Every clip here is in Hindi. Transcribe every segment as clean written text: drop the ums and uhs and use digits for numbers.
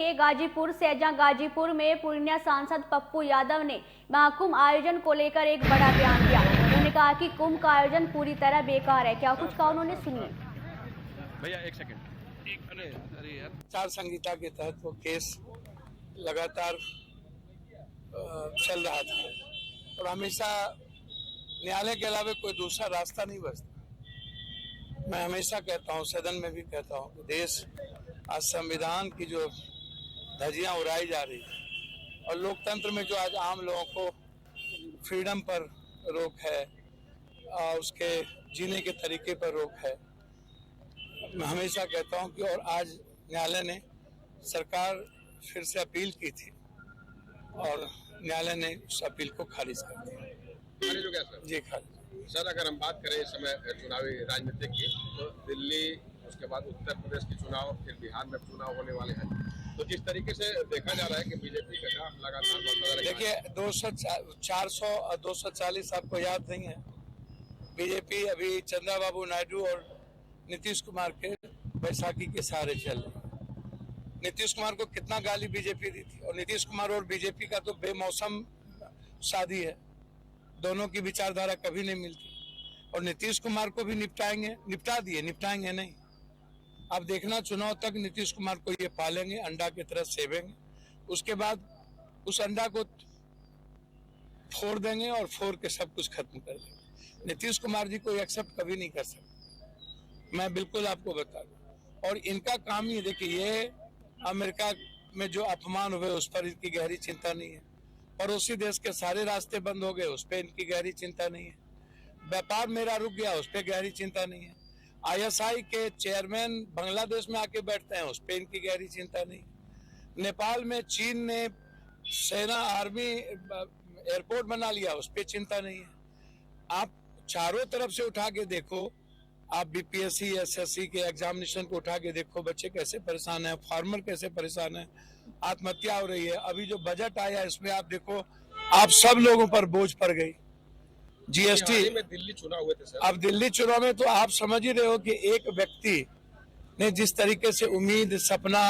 गाजीपुर सैजा गाजीपुर में पूर्णिया सांसद पप्पू यादव ने महाकुंभ आयोजन को लेकर एक बड़ा बयान दिया। उन्होंने कहा कि कुंभ का आयोजन पूरी तरह बेकार है। क्या कुछ कहा उन्होंने, सुनिए। भैया एक सेकंड। अरे यार, आचार संहिता के तहत वो केस लगातार चल रहा था और हमेशा न्यायालय के अलावा कोई दूसरा रास्ता नहीं बचता। मैं हमेशा कहता हूँ, सदन में भी कहता हूँ कि देश आज संविधान की जो धज्जियां उड़ाई जा रही है और लोकतंत्र में जो आज आम लोगों को फ्रीडम पर रोक है, उसके जीने के तरीके पर रोक है, मैं हमेशा कहता हूं कि और आज न्यायालय ने सरकार फिर से अपील की थी और न्यायालय ने उस अपील को खारिज कर दिया। खारिज हो गया सर? जी खारिज। सर, अगर हम बात करें इस समय चुनावी राजनीति की, तो दिल्ली, उसके बाद उत्तर प्रदेश के चुनाव, फिर बिहार में चुनाव होने वाले हैं, तो जिस तरीके से देखा जा रहा है कि बीजेपी का ग्राफ लगातार बढ़ता है। देखिए 400 और 240 आपको याद नहीं है। बीजेपी अभी चंद्रबाबू नायडू और नीतीश कुमार के बैसाखी के सहारे चल रही। नीतीश कुमार को कितना गाली बीजेपी दी थी, और नीतीश कुमार और बीजेपी का तो बेमौसम शादी है। दोनों की विचारधारा कभी नहीं मिलती और नीतीश कुमार को भी निपटाएंगे नहीं। अब देखना, चुनाव तक नीतीश कुमार को ये पालेंगे, अंडा की तरह सेवेंगे, उसके बाद उस अंडा को फोड़ देंगे और फोड़ के सब कुछ खत्म कर देंगे। नीतीश कुमार जी को एक्सेप्ट कभी नहीं कर सकते, मैं बिल्कुल आपको बता दूं। और इनका काम ही, देखिए, ये अमेरिका में जो अपमान हुए उस पर इनकी गहरी चिंता नहीं है, पड़ोसी देश के सारे रास्ते बंद हो गए उस पर इनकी गहरी चिंता नहीं है, व्यापार मेरा रुक गया उस पर गहरी चिंता नहीं है, ISI के चेयरमैन बांग्लादेश में आके बैठते हैं उस पर इनकी गहरी चिंता नहीं, नेपाल में चीन ने सेना आर्मी एयरपोर्ट बना लिया उस पर चिंता नहीं है। आप चारों तरफ से उठा के देखो, आप BPSC SSC के एग्जामिनेशन को उठा के देखो, बच्चे कैसे परेशान हैं, फार्मर कैसे परेशान है, आत्महत्या हो रही है। अभी जो बजट आया इसमें आप देखो, आप सब लोगों पर बोझ पड़ गई। GST में दिल्ली चुनाव हुए थे सर। अब दिल्ली चुनाव में तो आप समझ ही रहे हो कि एक व्यक्ति ने जिस तरीके से उम्मीद, सपना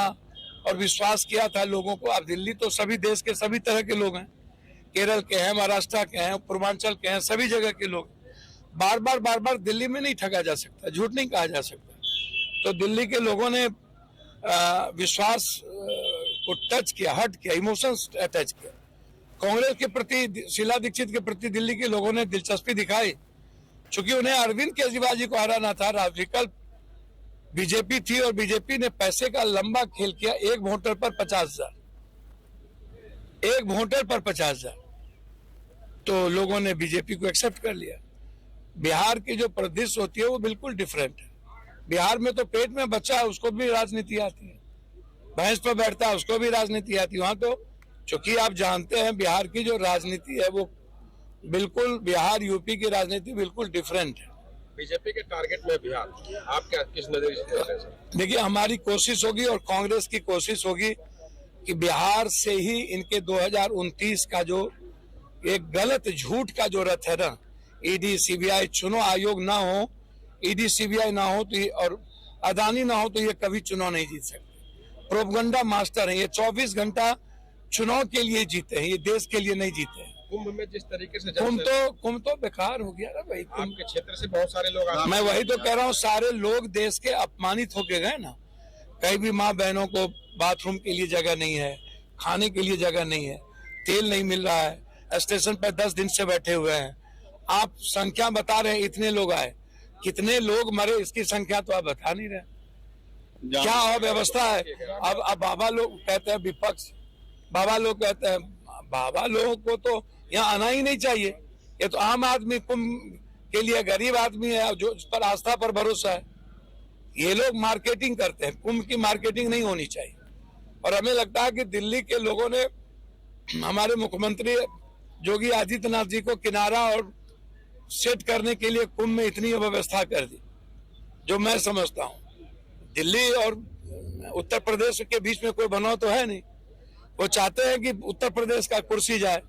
और विश्वास किया था लोगों को। अब दिल्ली तो सभी देश के सभी तरह के लोग हैं, केरल के हैं, महाराष्ट्र के हैं, पूर्वांचल के हैं, सभी जगह के लोग। बार बार दिल्ली में नहीं ठगा जा सकता, झूठ नहीं कहा जा सकता। तो दिल्ली के लोगों ने विश्वास को टच किया, हट किया, इमोशंस अटैच किया। कांग्रेस के प्रति, शीला दीक्षित के प्रति दिल्ली के लोगों ने दिलचस्पी दिखाई, चूंकि उन्हें अरविंद केजरीवाल जी को हराना था। विकल्प बीजेपी थी और बीजेपी ने पैसे का लंबा खेल किया। एक वोटर पर 50,000 तो लोगों ने बीजेपी को एक्सेप्ट कर लिया। बिहार की जो प्रदेश होती है वो बिल्कुल डिफरेंट है। बिहार में तो पेट में बच्चा है उसको भी राजनीति आती है, भैंस पर बैठता है उसको भी राजनीति आती है। वहां तो चूंकि आप जानते हैं बिहार की जो राजनीति है वो बिल्कुल, बिहार यूपी की राजनीति बिल्कुल डिफरेंट है। बीजेपी के टारगेट में बिहार, आप क्या किस नजरिए से देख रहे हैं? देखिए, हमारी कोशिश होगी और कांग्रेस की कोशिश होगी कि बिहार से ही इनके 2029 का जो एक गलत झूठ का जो रथ है ना, ED CBI चुनाव आयोग ना हो, ED CBI ना हो तो और अदानी ना हो तो ये कभी चुनाव नहीं जीत सकते। प्रोपगंडा मास्टर है ये, 24 घंटा चुनाव के लिए जीते हैं, ये देश के लिए नहीं जीते हैं। कुंभ में जिस तरीके से कुंभ तो बेकार हो गया ना भाई। आपके क्षेत्र से बहुत सारे लोग, मैं वही तो कह रहा हूँ, सारे लोग देश के अपमानित होके गए ना। कहीं भी माँ बहनों को बाथरूम के लिए जगह नहीं है, खाने के लिए जगह नहीं है, तेल नहीं मिल रहा है, स्टेशन पर 10 दिन से बैठे हुए हैं। आप संख्या बता रहे हैं इतने लोग आए, कितने लोग मरे इसकी संख्या तो आप बता नहीं रहे। क्या अव्यवस्था है। अब बाबा लोग कहते हैं, विपक्ष बाबा लोग कहते हैं, बाबा लोगों को तो यहाँ आना ही नहीं चाहिए। ये तो आम आदमी, कुंभ के लिए गरीब आदमी है जो इस पर आस्था पर भरोसा है। ये लोग मार्केटिंग करते हैं, कुंभ की मार्केटिंग नहीं होनी चाहिए। और हमें लगता है कि दिल्ली के लोगों ने हमारे मुख्यमंत्री योगी आदित्यनाथ जी को किनारा और सेट करने के लिए कुंभ में इतनी व्यवस्था कर दी, जो मैं समझता हूँ दिल्ली और उत्तर प्रदेश के बीच में कोई बनाव तो है नहीं। वो चाहते हैं कि उत्तर प्रदेश का कुर्सी जाए,